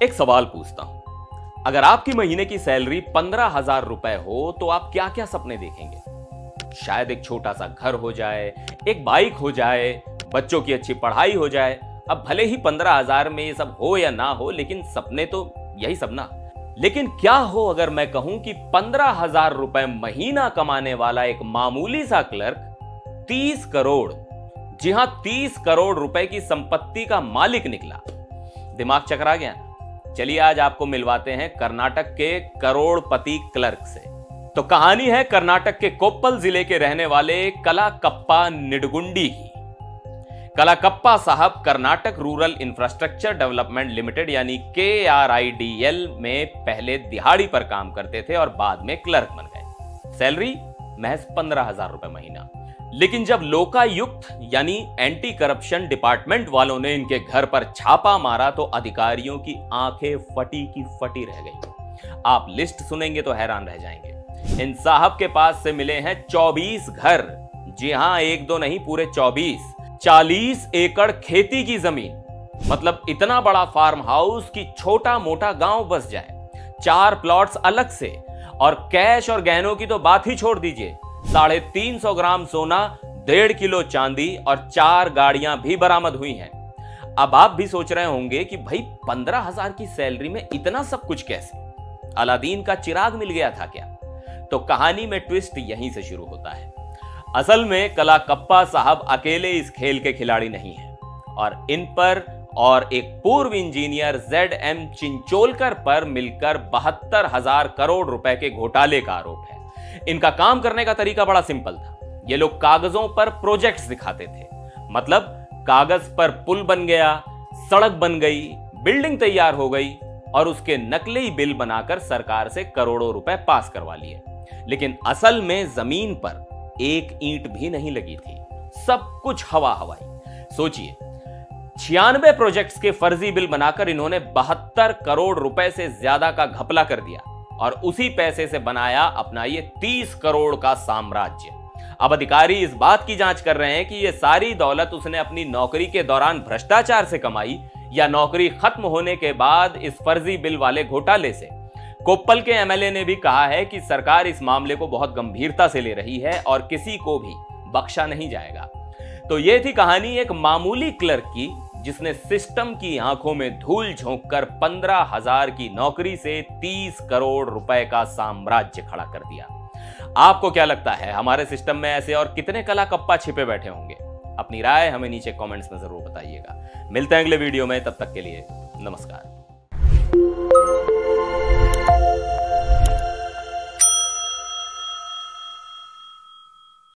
एक सवाल पूछता हूं, अगर आपकी महीने की सैलरी 15,000 रुपए हो तो आप क्या क्या सपने देखेंगे? शायद एक छोटा सा घर हो जाए, एक बाइक हो जाए, बच्चों की अच्छी पढ़ाई हो जाए। अब भले ही 15,000 में ये सब हो या ना हो, लेकिन सपने तो यही सपना। लेकिन क्या हो अगर मैं कहूं कि 15,000 रुपए महीना कमाने वाला एक मामूली सा क्लर्क 30 करोड़, जी हां 30 करोड़ रुपए की संपत्ति का मालिक निकला। दिमाग चकरा गया ना? चलिए आज आपको मिलवाते हैं कर्नाटक के करोड़पति क्लर्क से। तो कहानी है कर्नाटक के कोप्पल जिले के रहने वाले कलाकप्पा निडगुंडी की। कलाकप्पा साहब Karnataka rural infrastructure development limited यानी KRIDL में पहले दिहाड़ी पर काम करते थे और बाद में क्लर्क बन गए। सैलरी महज 15,000 रुपए महीना। लेकिन जब लोकायुक्त यानी एंटी करप्शन डिपार्टमेंट वालों ने इनके घर पर छापा मारा तो अधिकारियों की आंखें फटी की फटी रह गई। आप लिस्ट सुनेंगे तो हैरान रह जाएंगे। इन साहब के पास से मिले हैं 24 घर, जी हां एक दो नहीं पूरे 24, 40 एकड़ खेती की जमीन, मतलब इतना बड़ा फार्म हाउस कि छोटा मोटा गांव बस जाए, 4 प्लॉट्स अलग से, और कैश और गहनों की तो बात ही छोड़ दीजिए। 350 ग्राम सोना, 1.5 किलो चांदी और 4 गाड़ियां भी बरामद हुई हैं। अब आप भी सोच रहे होंगे कि भाई 15,000 की सैलरी में इतना सब कुछ कैसे? अलादीन का चिराग मिल गया था क्या? तो कहानी में ट्विस्ट यहीं से शुरू होता है। असल में कलाकप्पा साहब अकेले इस खेल के खिलाड़ी नहीं हैं, और इन पर और एक पूर्व इंजीनियर ZM चिंचोलकर पर मिलकर 72,000 करोड़ रुपए के घोटाले का आरोप है। इनका काम करने का तरीका बड़ा सिंपल था। ये लोग कागजों पर प्रोजेक्ट्स दिखाते थे, मतलब कागज पर पुल बन गया, सड़क बन गई, बिल्डिंग तैयार हो गई, और उसके नकली बिल बनाकर सरकार से करोड़ों रुपए पास करवा लिए। लेकिन असल में जमीन पर एक ईंट भी नहीं लगी थी, सब कुछ हवा हवाई। सोचिए 96 प्रोजेक्ट्स के फर्जी बिल बनाकर इन्होंने 72 करोड़ रुपए से ज्यादा का घपला कर दिया, और उसी पैसे से बनाया अपना ये 30 करोड़ का साम्राज्य। अब अधिकारी इस बात की जांच कर रहे हैं कि ये सारी दौलत उसने अपनी नौकरी के दौरान भ्रष्टाचार से कमाई या नौकरी खत्म होने के बाद इस फर्जी बिल वाले घोटाले से। कोप्पल के MLA ने भी कहा है कि सरकार इस मामले को बहुत गंभीरता से ले रही है और किसी को भी बख्शा नहीं जाएगा। तो यह थी कहानी एक मामूली क्लर्क की, जिसने सिस्टम की आंखों में धूल झोंककर 15,000 की नौकरी से 30 करोड़ रुपए का साम्राज्य खड़ा कर दिया। आपको क्या लगता है, हमारे सिस्टम में ऐसे और कितने कलाकप्पा छिपे बैठे होंगे? अपनी राय हमें नीचे कमेंट्स में जरूर बताइएगा। मिलते हैं अगले वीडियो में, तब तक के लिए नमस्कार।